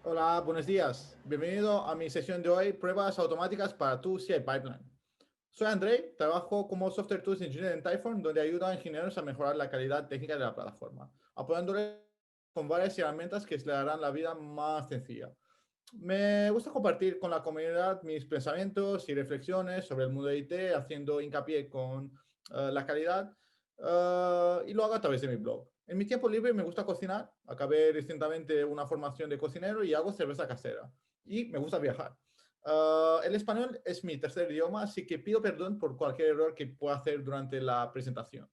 Hola, buenos días. Bienvenido a mi sesión de hoy, pruebas automáticas para tu CI Pipeline. Soy Andrei, trabajo como Software Tools Engineer en Typhon, donde ayudo a ingenieros a mejorar la calidad técnica de la plataforma, apoyándoles con varias herramientas que les harán la vida más sencilla. Me gusta compartir con la comunidad mis pensamientos y reflexiones sobre el mundo de IT, haciendo hincapié con la calidad, y lo hago a través de mi blog. En mi tiempo libre me gusta cocinar. Acabé recientemente una formación de cocinero y hago cerveza casera. Y me gusta viajar. El español es mi tercer idioma, así que pido perdón por cualquier error que pueda hacer durante la presentación.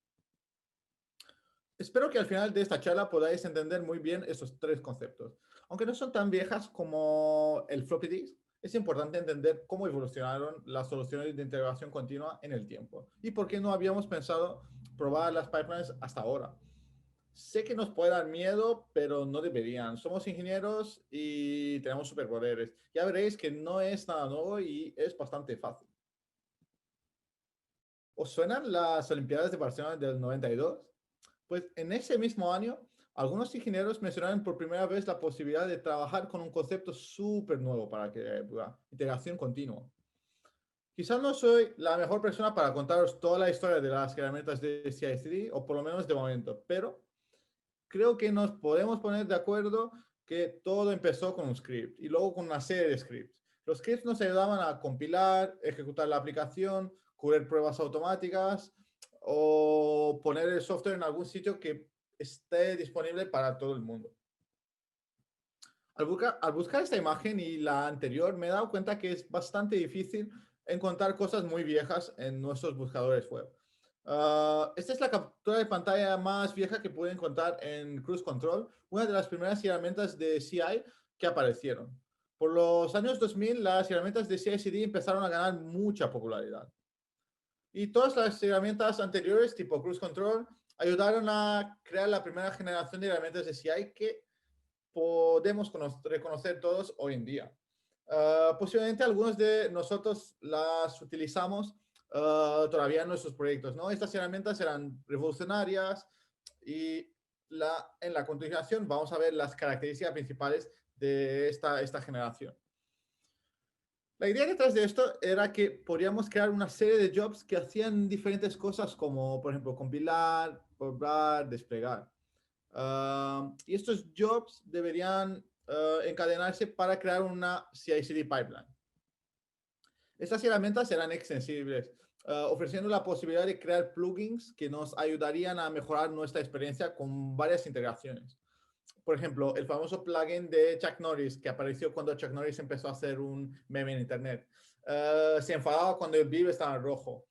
Espero que al final de esta charla podáis entender muy bien esos tres conceptos. Aunque no son tan viejas como el floppy disk, es importante entender cómo evolucionaron las soluciones de integración continua en el tiempo y por qué no habíamos pensado probar las pipelines hasta ahora. Sé que nos puede dar miedo, pero no deberían. Somos ingenieros y tenemos superpoderes. Ya veréis que no es nada nuevo y es bastante fácil. ¿Os suenan las Olimpiadas de Barcelona del 92? Pues en ese mismo año, algunos ingenieros mencionaron por primera vez la posibilidad de trabajar con un concepto súper nuevo para que integración continua. Quizás no soy la mejor persona para contaros toda la historia de las herramientas de CI/CD, o por lo menos de momento, pero creo que nos podemos poner de acuerdo que todo empezó con un script y luego con una serie de scripts. Los scripts nos ayudaban a compilar, ejecutar la aplicación, cubrir pruebas automáticas o poner el software en algún sitio que esté disponible para todo el mundo. Al buscar esta imagen y la anterior, me he dado cuenta que es bastante difícil encontrar cosas muy viejas en nuestros buscadores web. Esta es la captura de pantalla más vieja que pude encontrar en Cruise Control, una de las primeras herramientas de CI que aparecieron. Por los años 2000, las herramientas de CI/CD empezaron a ganar mucha popularidad. Y todas las herramientas anteriores, tipo Cruise Control, ayudaron a crear la primera generación de herramientas de CI que podemos reconocer todos hoy en día. Posiblemente algunos de nosotros las utilizamos todavía en nuestros proyectos, ¿no? Estas herramientas eran revolucionarias y en la continuación vamos a ver las características principales de esta generación. La idea detrás de esto era que podríamos crear una serie de jobs que hacían diferentes cosas como, por ejemplo, compilar, probar, desplegar. Y estos jobs deberían encadenarse para crear una CI/CD pipeline. Estas herramientas serán extensibles, ofreciendo la posibilidad de crear plugins que nos ayudarían a mejorar nuestra experiencia con varias integraciones. Por ejemplo, el famoso plugin de Chuck Norris que apareció cuando Chuck Norris empezó a hacer un meme en Internet. Se enfadaba cuando el Vive estaba en rojo.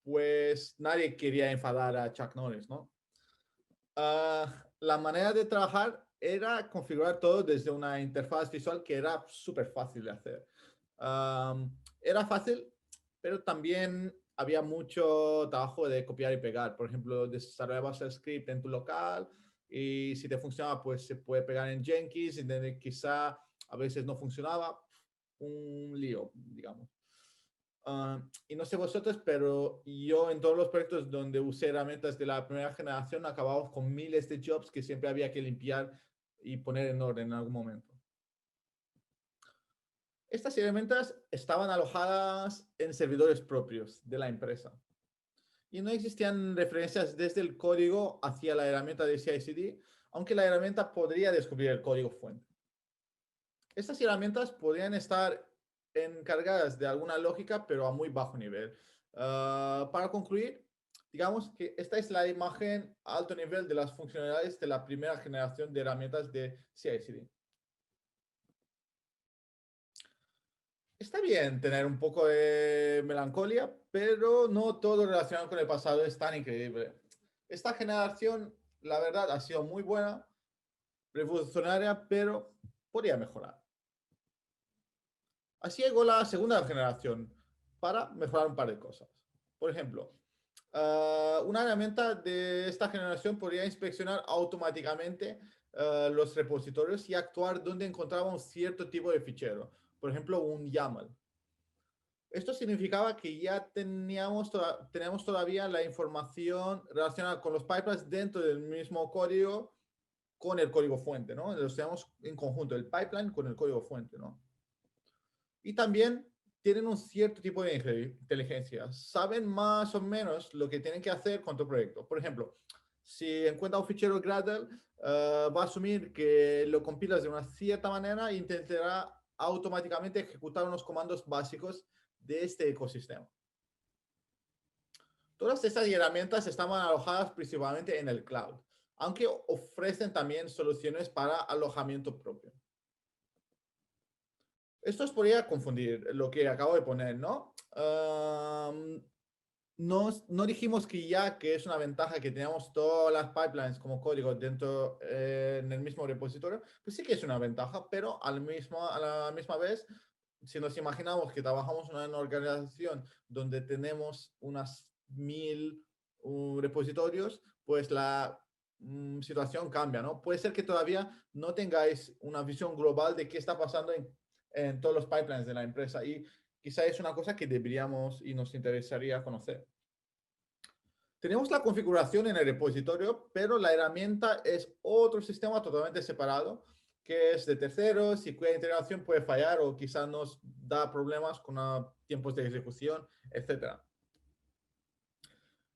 Pues nadie quería enfadar a Chuck Norris, ¿no? La manera de trabajar era configurar todo desde una interfaz visual que era súper fácil de hacer. Era fácil, pero también había mucho trabajo de copiar y pegar. Por ejemplo, desarrollabas el script en tu local y si te funcionaba, pues se puede pegar en Jenkins, y quizá a veces no funcionaba. Un lío, digamos. Y no sé vosotros, pero yo en todos los proyectos donde usé herramientas de la primera generación acabamos con miles de jobs que siempre había que limpiar y poner en orden en algún momento. Estas herramientas estaban alojadas en servidores propios de la empresa y no existían referencias desde el código hacia la herramienta de CI/CD, aunque la herramienta podría descubrir el código fuente. Estas herramientas podrían estar encargadas de alguna lógica, pero a muy bajo nivel. Para concluir, digamos que esta es la imagen a alto nivel de las funcionalidades de la primera generación de herramientas de CI/CD. Está bien tener un poco de melancolía, pero no todo relacionado con el pasado es tan increíble. Esta generación, la verdad, ha sido muy buena, revolucionaria, pero podría mejorar. Así llegó la segunda generación para mejorar un par de cosas. Por ejemplo, una herramienta de esta generación podría inspeccionar automáticamente los repositorios y actuar donde encontraba un cierto tipo de fichero. Por ejemplo, un YAML. Esto significaba que ya teníamos todavía la información relacionada con los pipelines dentro del mismo código con el código fuente, ¿no? Los tenemos en conjunto, el pipeline con el código fuente, ¿no? Y también tienen un cierto tipo de inteligencia. Saben más o menos lo que tienen que hacer con tu proyecto. Por ejemplo, si encuentra un fichero Gradle, va a asumir que lo compilas de una cierta manera e intentará automáticamente ejecutar unos comandos básicos de este ecosistema. Todas estas herramientas están alojadas principalmente en el cloud, aunque ofrecen también soluciones para alojamiento propio. Esto os podría confundir lo que acabo de poner, ¿no? No dijimos que ya que es una ventaja que teníamos todas las pipelines como código dentro en el mismo repositorio, pues sí que es una ventaja, pero a la misma vez, si nos imaginamos que trabajamos en una organización donde tenemos unas 1000 repositorios, pues la situación cambia, ¿no? Puede ser que todavía no tengáis una visión global de qué está pasando en todos los pipelines de la empresa y quizá es una cosa que deberíamos y nos interesaría conocer. Tenemos la configuración en el repositorio, pero la herramienta es otro sistema totalmente separado, que es de terceros y cuya integración puede fallar o quizá nos da problemas con tiempos de ejecución, etc.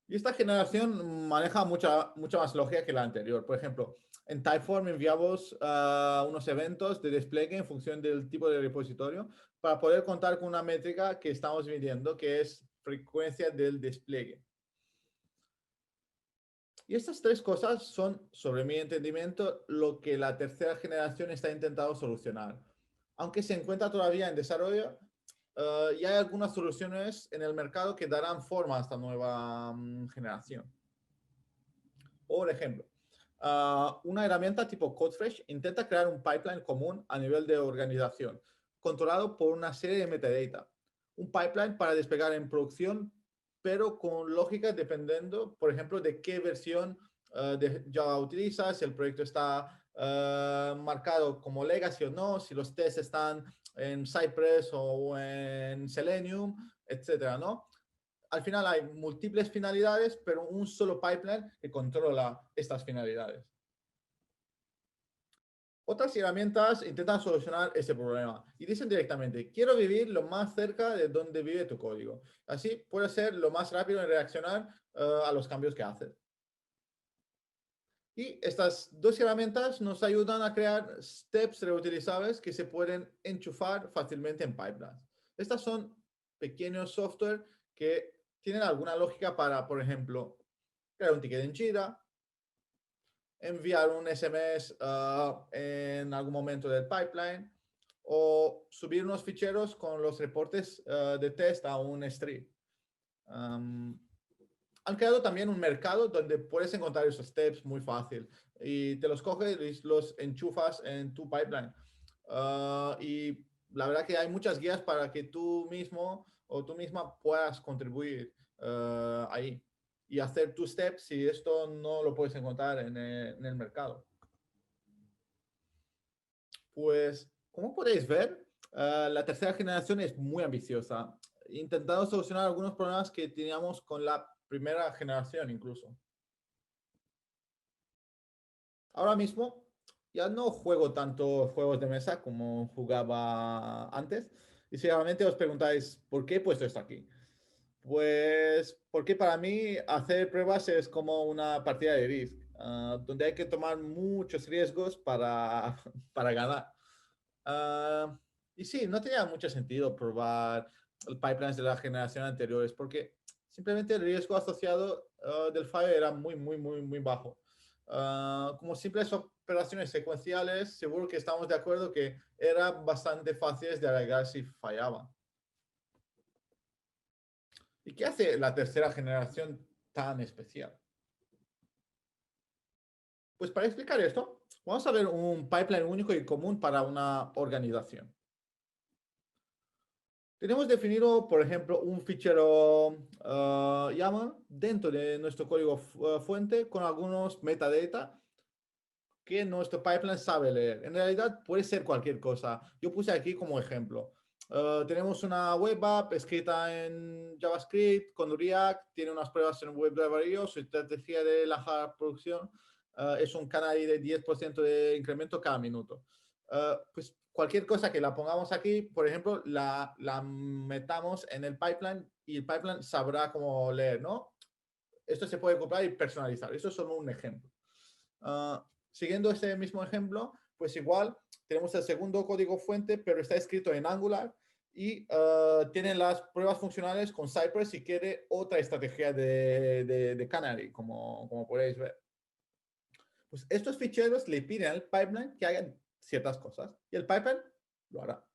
Y esta generación maneja mucha más lógica que la anterior. Por ejemplo, en Typeform enviamos unos eventos de despliegue en función del tipo de repositorio para poder contar con una métrica que estamos midiendo, que es frecuencia del despliegue. Y estas tres cosas son, sobre mi entendimiento, lo que la tercera generación está intentando solucionar. Aunque se encuentra todavía en desarrollo, ya hay algunas soluciones en el mercado que darán forma a esta nueva generación. Por ejemplo, una herramienta tipo CodeFresh intenta crear un pipeline común a nivel de organización, controlado por una serie de metadata. Un pipeline para despegar en producción, pero con lógica dependiendo, por ejemplo, de qué versión de Java utilizas, si el proyecto está marcado como legacy o no, si los tests están en Cypress o en Selenium, etcétera, ¿no? Al final hay múltiples finalidades, pero un solo pipeline que controla estas finalidades. Otras herramientas intentan solucionar ese problema y dicen directamente, quiero vivir lo más cerca de donde vive tu código. Así puede ser lo más rápido en reaccionar a los cambios que haces. Y estas dos herramientas nos ayudan a crear steps reutilizables que se pueden enchufar fácilmente en pipelines. Estas son pequeños software que tienen alguna lógica para, por ejemplo, crear un ticket en Jira, enviar un SMS en algún momento del pipeline o subir unos ficheros con los reportes de test a un S3. Han creado también un mercado donde puedes encontrar esos steps muy fácil y te los coges y los enchufas en tu pipeline. Y la verdad que hay muchas guías para que tú mismo o tú misma puedas contribuir ahí y hacer tus steps si esto no lo puedes encontrar en el mercado. Pues, como podéis ver, la tercera generación es muy ambiciosa, intentando solucionar algunos problemas que teníamos con la primera generación incluso. Ahora mismo ya no juego tanto juegos de mesa como jugaba antes. Y seguramente os preguntáis, ¿por qué he puesto esto aquí? Pues porque para mí hacer pruebas es como una partida de Risk, donde hay que tomar muchos riesgos para, para ganar. Ah, y sí, no tenía mucho sentido probar el pipelines de las generaciones anteriores porque simplemente el riesgo asociado del fallo era muy bajo. Como simples operaciones secuenciales, seguro que estamos de acuerdo que eran bastante fáciles de arreglar si fallaban. ¿Y qué hace la tercera generación tan especial? Pues para explicar esto, vamos a ver un pipeline único y común para una organización. Tenemos definido, por ejemplo, un fichero YAML dentro de nuestro código fuente con algunos metadata que nuestro pipeline sabe leer. En realidad puede ser cualquier cosa. Yo puse aquí como ejemplo. Tenemos una web app escrita en JavaScript con React, tiene unas pruebas en WebDriver.io, su estrategia de la producción es un canary de 10% de incremento cada minuto. Pues cualquier cosa que la pongamos aquí, por ejemplo, la metamos en el pipeline y el pipeline sabrá cómo leer, ¿no? Esto se puede copiar y personalizar. Eso es solo un ejemplo. Siguiendo este mismo ejemplo, pues igual tenemos el segundo código fuente, pero está escrito en Angular y tiene las pruebas funcionales con Cypress si quiere otra estrategia de Canary, como podéis ver. Pues estos ficheros le piden al pipeline que hagan ciertas cosas y el pipeline lo hará.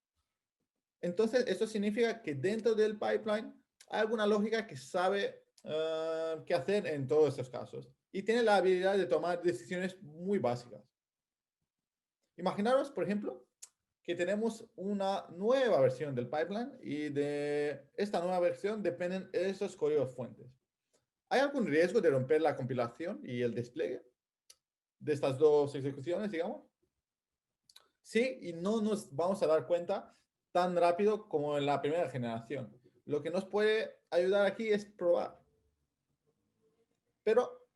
Entonces, esto significa que dentro del pipeline hay alguna lógica que sabe qué hacer en todos estos casos y tiene la habilidad de tomar decisiones muy básicas. Imaginaros, por ejemplo, que tenemos una nueva versión del pipeline y de esta nueva versión dependen esos códigos fuentes. ¿Hay algún riesgo de romper la compilación y el despliegue de estas dos ejecuciones, digamos? Sí, y no nos vamos a dar cuenta tan rápido como en la primera generación. Lo que nos puede ayudar aquí es probar. Pero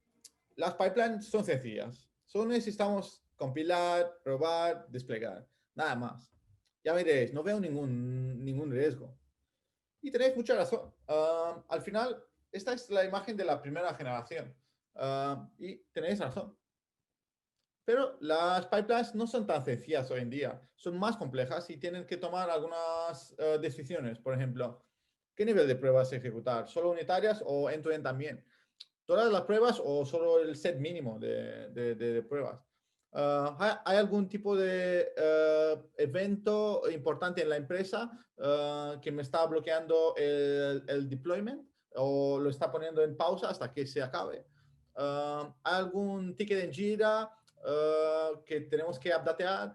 las pipelines son sencillas. Solo necesitamos compilar, probar, desplegar. Nada más. Ya veréis, no veo ningún riesgo. Y tenéis mucha razón. Al final, esta es la imagen de la primera generación. Y tenéis razón. Pero las pipelines no son tan sencillas hoy en día. Son más complejas y tienen que tomar algunas decisiones. Por ejemplo, ¿qué nivel de pruebas ejecutar? ¿Solo unitarias o end-to-end también? ¿Todas las pruebas o solo el set mínimo de pruebas? ¿Hay algún tipo de evento importante en la empresa que me está bloqueando el deployment o lo está poniendo en pausa hasta que se acabe? ¿Hay algún ticket en Jira que tenemos que updatear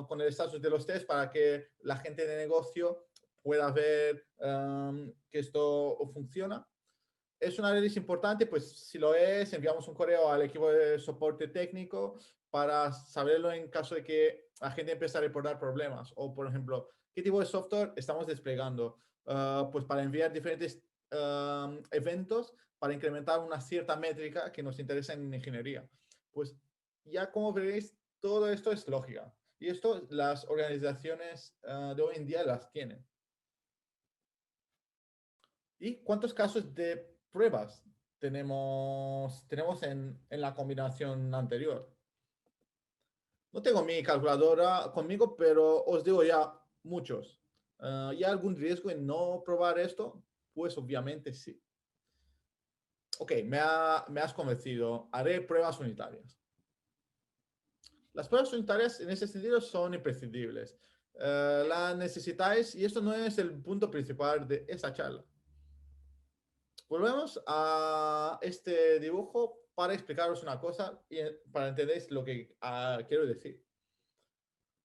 con el estatus de los tests para que la gente de negocio pueda ver que esto funciona? ¿Es un análisis importante? Pues si lo es, enviamos un correo al equipo de soporte técnico para saberlo en caso de que la gente empiece a reportar problemas. O, por ejemplo, ¿qué tipo de software estamos desplegando? Pues para enviar diferentes eventos para incrementar una cierta métrica que nos interesa en ingeniería. Pues ya como veréis, todo esto es lógica. Y esto las organizaciones de hoy en día las tienen. ¿Y cuántos casos de pruebas tenemos en la combinación anterior? No tengo mi calculadora conmigo, pero os digo ya muchos. ¿Y hay algún riesgo en no probar esto? Pues obviamente sí. Ok, me has convencido. Haré pruebas unitarias. Las pruebas unitarias en ese sentido son imprescindibles. Las necesitáis y esto no es el punto principal de esta charla. Volvemos a este dibujo para explicaros una cosa y para entender lo que quiero decir.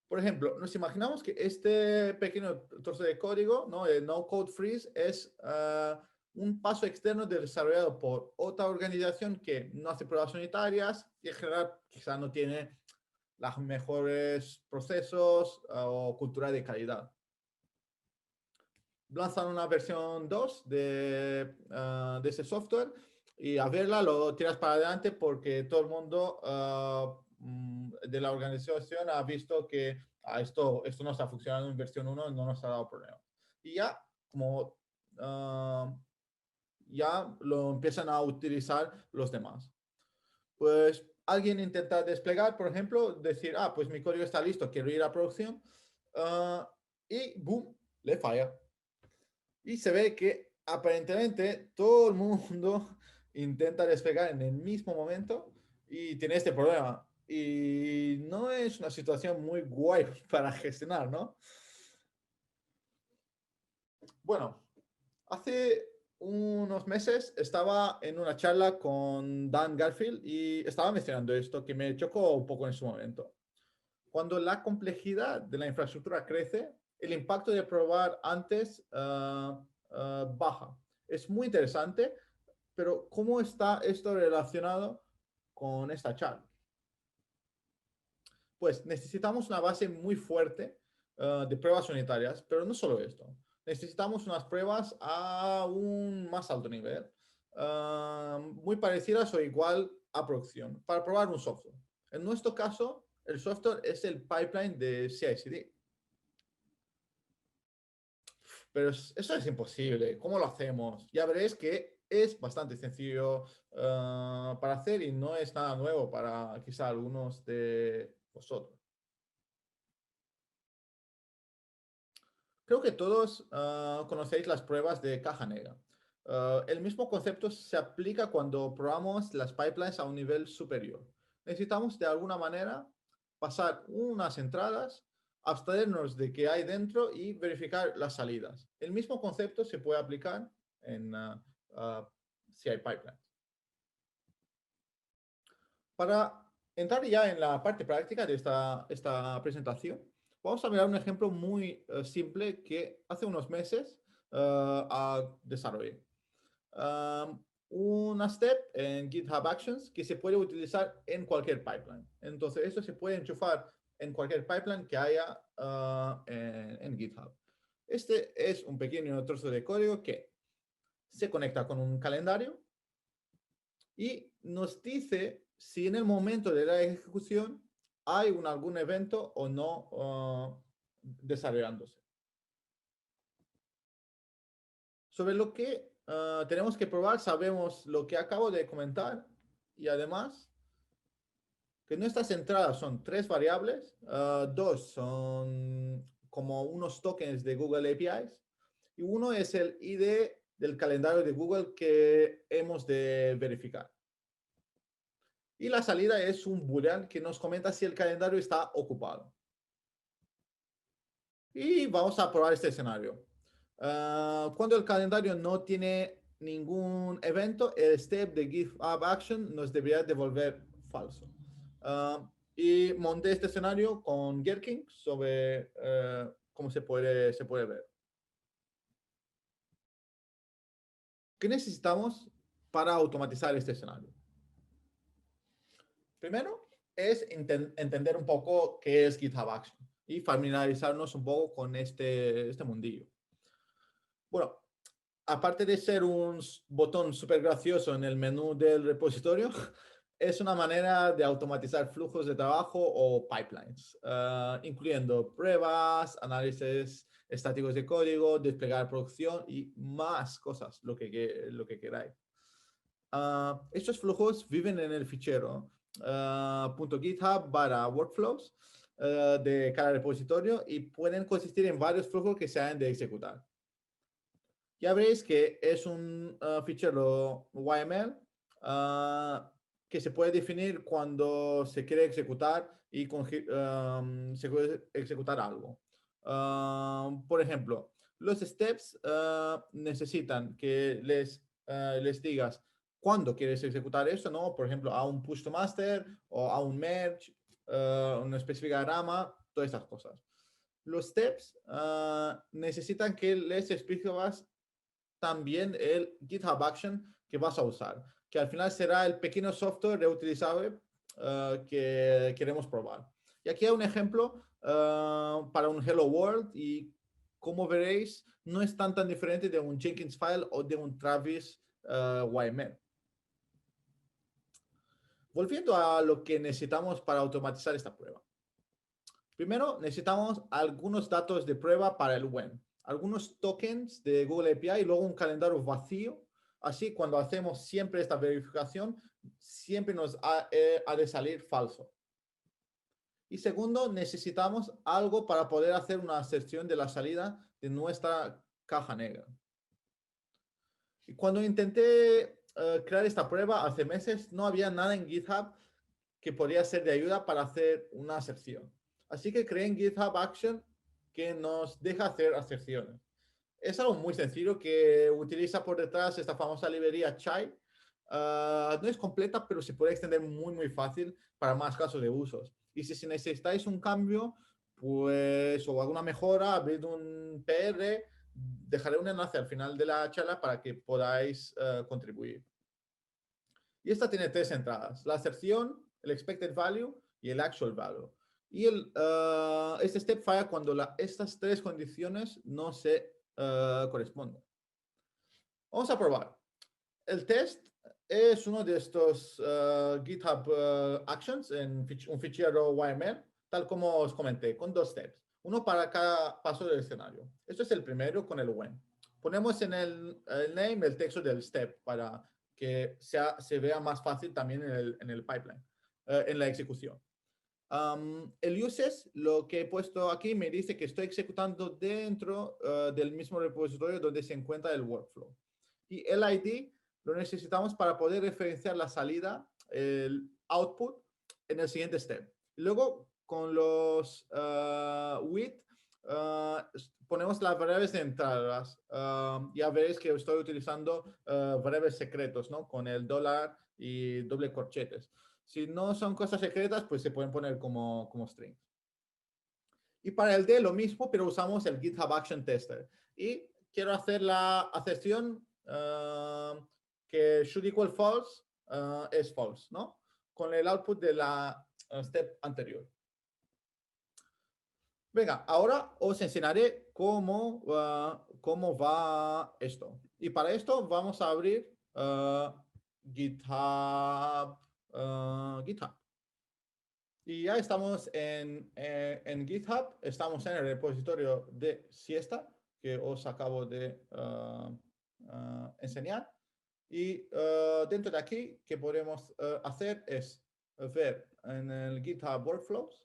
Por ejemplo, nos imaginamos que este pequeño trozo de código, ¿no? El no code freeze, es un paso externo desarrollado por otra organización que no hace pruebas unitarias y en general quizá no tiene los mejores procesos o cultura de calidad. Lanzan una versión 2 de ese software y a verla lo tiras para adelante porque todo el mundo de la organización ha visto que esto no está funcionando en versión 1 y no nos ha dado problema. Y ya, como ya lo empiezan a utilizar los demás. Pues alguien intenta desplegar, por ejemplo, decir, pues mi código está listo, quiero ir a producción, y boom, le falla. Y se ve que aparentemente todo el mundo intenta despegar en el mismo momento y tiene este problema. Y no es una situación muy guay para gestionar, ¿no? Bueno, hace unos meses estaba en una charla con Dan Garfield y estaba mencionando esto que me chocó un poco en su momento. Cuando la complejidad de la infraestructura crece, el impacto de probar antes baja. Es muy interesante, pero ¿cómo está esto relacionado con esta charla? Pues necesitamos una base muy fuerte de pruebas unitarias, pero no solo esto. Necesitamos unas pruebas a un más alto nivel, muy parecidas o igual a producción para probar un software. En nuestro caso, el software es el pipeline de CI/CD. Pero eso es imposible. ¿Cómo lo hacemos? Ya veréis que es bastante sencillo para hacer y no es nada nuevo para quizá algunos de vosotros. Creo que todos conocéis las pruebas de caja negra. El mismo concepto se aplica cuando probamos las pipelines a un nivel superior. Necesitamos de alguna manera pasar unas entradas, abstraernos de qué hay dentro y verificar las salidas. El mismo concepto se puede aplicar en CI pipelines. Para entrar ya en la parte práctica de esta presentación, vamos a mirar un ejemplo muy simple que hace unos meses desarrollé. Una step en GitHub Actions que se puede utilizar en cualquier pipeline. Entonces, eso se puede enchufar en cualquier pipeline que haya en GitHub. Este es un pequeño trozo de código que se conecta con un calendario y nos dice si en el momento de la ejecución hay algún evento o no desarrollándose. Sobre lo que tenemos que probar, sabemos lo que acabo de comentar y además que nuestras entradas son 3 variables, 2 son como unos tokens de Google APIs y uno es el ID del calendario de Google que hemos de verificar. Y la salida es un boolean que nos comenta si el calendario está ocupado. Y vamos a probar este escenario. Cuando el calendario no tiene ningún evento, el step de GitHub Action nos debería devolver falso. Y monté este escenario con Gherkin sobre cómo se puede ver. ¿Qué necesitamos para automatizar este escenario? Primero es entender un poco qué es GitHub Action y familiarizarnos un poco con este mundillo. Bueno, aparte de ser un botón súper gracioso en el menú del repositorio, es una manera de automatizar flujos de trabajo o pipelines, incluyendo pruebas, análisis estáticos de código, desplegar producción y más cosas, lo que queráis. Estos flujos viven en el fichero .github/workflows de cada repositorio y pueden consistir en varios flujos que se han de ejecutar. Ya veréis que es un fichero YML que se puede definir cuando se quiere ejecutar y se puede ejecutar algo. Por ejemplo, los steps necesitan que les digas cuándo quieres ejecutar eso, ¿no? Por ejemplo, a un push to master o a un merge, una específica rama, todas estas cosas. Los steps necesitan que les expliques también el GitHub Action que vas a usar, que al final será el pequeño software reutilizable que queremos probar. Y aquí hay un ejemplo para un Hello World y como veréis, no es tan diferente de un Jenkins file o de un Travis YML. Volviendo a lo que necesitamos para automatizar esta prueba. Primero, necesitamos algunos datos de prueba para el when, algunos tokens de Google API y luego un calendario vacío. Así, cuando hacemos siempre esta verificación, siempre nos ha de salir falso. Y segundo, necesitamos algo para poder hacer una aserción de la salida de nuestra caja negra. Y cuando intenté crear esta prueba hace meses, no había nada en GitHub que podría ser de ayuda para hacer una aserción. Así que creé en GitHub Action que nos deja hacer aserciones. Es algo muy sencillo que utiliza por detrás esta famosa librería Chai. No es completa, pero se puede extender muy fácil para más casos de usos. Y si necesitáis un cambio, pues, o alguna mejora, abrid un PR, dejaré un enlace al final de la charla para que podáis contribuir. Y esta tiene 3 entradas, la aserción, el expected value y el actual value. Y este step falla cuando estas 3 condiciones no se corresponden. Vamos a probar. El test es uno de estos GitHub Actions en un fichero YML, tal como os comenté, con 2 steps, uno para cada paso del escenario. Esto es el primero con el when. Ponemos en el name el texto del step para que se vea más fácil también en el pipeline, en la ejecución. El uses, lo que he puesto aquí, me dice que estoy ejecutando dentro del mismo repositorio donde se encuentra el workflow. Y el ID lo necesitamos para poder referenciar la salida, el output, en el siguiente step. Luego, con los with, ponemos las variables de entradas. Ya veréis que estoy utilizando variables secretos, ¿no? Con el dólar y doble corchetes. Si no son cosas secretas, pues se pueden poner como strings. Y para el D lo mismo, pero usamos el GitHub Action Tester. Y quiero hacer la acepción que should equal false es false, ¿no? Con el output de la step anterior. Venga, ahora os enseñaré cómo va esto. Y para esto vamos a abrir GitHub. Y ya estamos en GitHub, estamos en el repositorio de Siesta, que os acabo de enseñar. Y dentro de aquí, que podemos hacer es ver en el GitHub Workflows.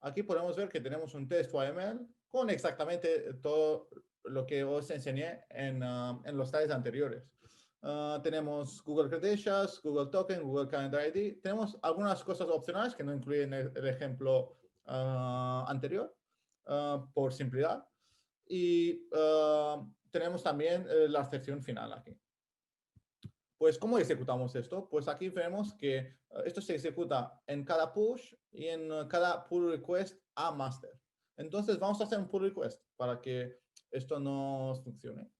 Aquí podemos ver que tenemos un test YML con exactamente todo lo que os enseñé en los slides anteriores. Tenemos Google Credentials, Google Token, Google Calendar ID. Tenemos algunas cosas opcionales que no incluyen el ejemplo anterior, por simplicidad. Y tenemos también la sección final aquí. Pues, ¿cómo ejecutamos esto? Pues aquí vemos que esto se ejecuta en cada push y en cada pull request a master. Entonces, vamos a hacer un pull request para que esto nos funcione.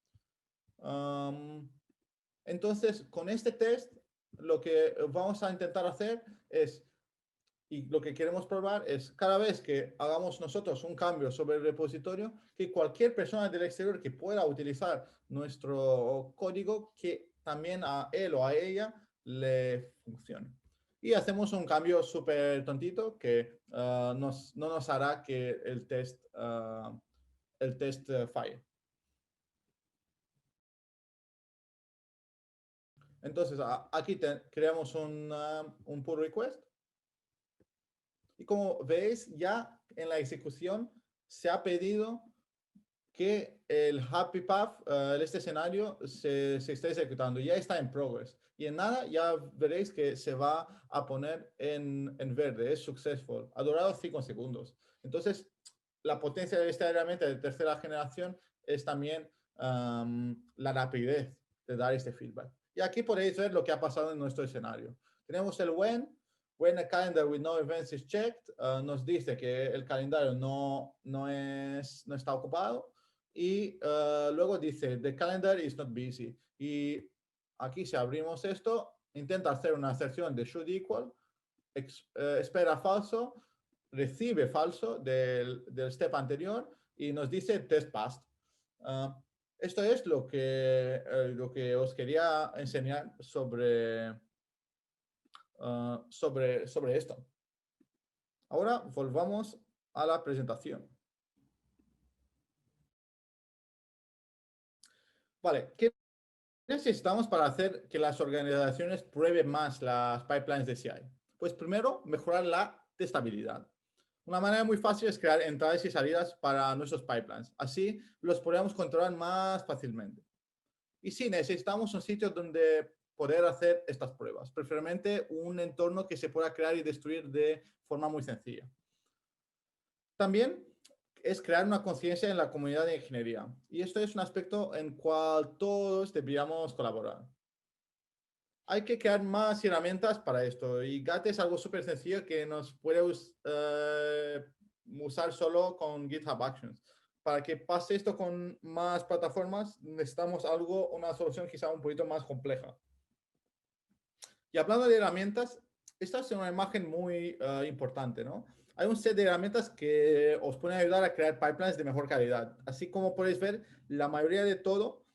Entonces, con este test, lo que vamos a intentar hacer es, y lo que queremos probar es, cada vez que hagamos nosotros un cambio sobre el repositorio, que cualquier persona del exterior que pueda utilizar nuestro código, que también a él o a ella le funcione. Y hacemos un cambio súper tontito que no nos hará que el test falle. Entonces, aquí creamos un pull request. Y como veis, ya en la ejecución se ha pedido que el Happy Path, este escenario, se está ejecutando. Ya está en progress. Y en nada ya veréis que se va a poner en verde. Es successful. Ha durado 5 segundos. Entonces, la potencia de esta herramienta de tercera generación es también la rapidez de dar este feedback. Y aquí podéis ver lo que ha pasado en nuestro escenario. Tenemos el when a calendar with no events is checked, nos dice que el calendario no está ocupado. Y luego dice, the calendar is not busy. Y aquí si abrimos esto, intenta hacer una aserción de should equal, espera falso, recibe falso del step anterior y nos dice test passed. Esto es lo que os quería enseñar sobre esto. Ahora volvamos a la presentación. Vale, ¿qué necesitamos para hacer que las organizaciones prueben más las pipelines de CI? Pues primero, mejorar la testabilidad. Una manera muy fácil es crear entradas y salidas para nuestros pipelines. Así los podemos controlar más fácilmente. Y sí, necesitamos un sitio donde poder hacer estas pruebas, preferiblemente un entorno que se pueda crear y destruir de forma muy sencilla. También es crear una conciencia en la comunidad de ingeniería. Y esto es un aspecto en cual todos deberíamos colaborar. Hay que crear más herramientas para esto. Y GAT es algo súper sencillo que nos puede usar solo con GitHub Actions. Para que pase esto con más plataformas, necesitamos una solución quizá un poquito más compleja. Y hablando de herramientas, esta es una imagen muy importante, ¿no? Hay un set de herramientas que os pueden ayudar a crear pipelines de mejor calidad. Así como podéis ver, la mayoría de todo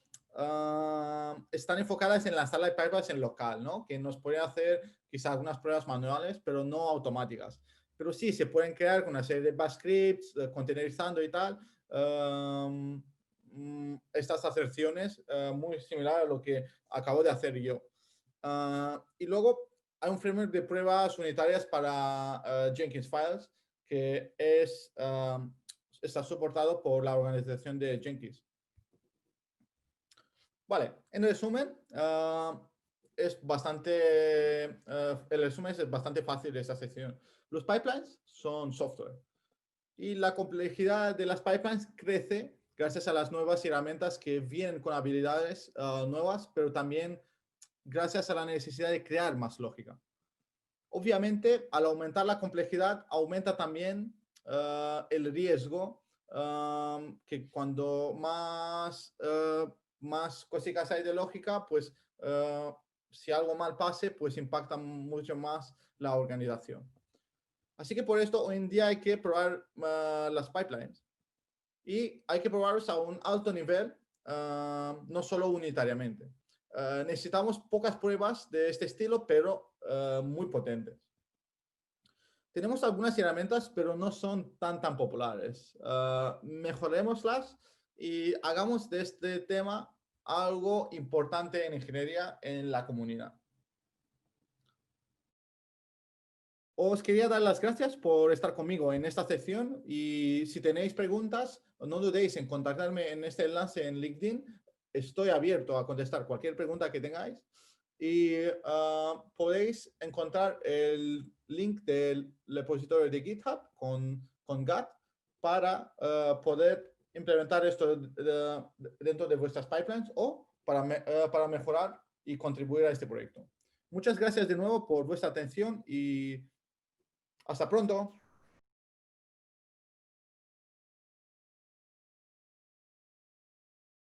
están enfocadas en la sala de pipelines en local, ¿no? Que nos pueden hacer quizás algunas pruebas manuales, pero no automáticas. Pero sí, se pueden crear con una serie de bash scripts, containerizando y tal, estas aserciones muy similar a lo que acabo de hacer yo. Y luego hay un framework de pruebas unitarias para Jenkins Files que está soportado por la organización de Jenkins. Vale, en resumen, el resumen es bastante fácil de esta sección. Los pipelines son software y la complejidad de las pipelines crece gracias a las nuevas herramientas que vienen con habilidades nuevas, pero también gracias a la necesidad de crear más lógica. Obviamente, al aumentar la complejidad, aumenta también el riesgo que cuando más cositas hay de lógica, pues si algo mal pase, pues impacta mucho más la organización. Así que por esto hoy en día hay que probar las pipelines y hay que probarlos a un alto nivel, no solo unitariamente. Necesitamos pocas pruebas de este estilo, pero muy potentes. Tenemos algunas herramientas, pero no son tan populares. Mejorémoslas y hagamos de este tema algo importante en ingeniería en la comunidad. Os quería dar las gracias por estar conmigo en esta sección y si tenéis preguntas, no dudéis en contactarme en este enlace en LinkedIn. Estoy abierto a contestar cualquier pregunta que tengáis y podéis encontrar el link del repositorio de GitHub con GAT para poder implementar esto dentro de vuestras pipelines o para mejorar y contribuir a este proyecto. Muchas gracias de nuevo por vuestra atención y hasta pronto.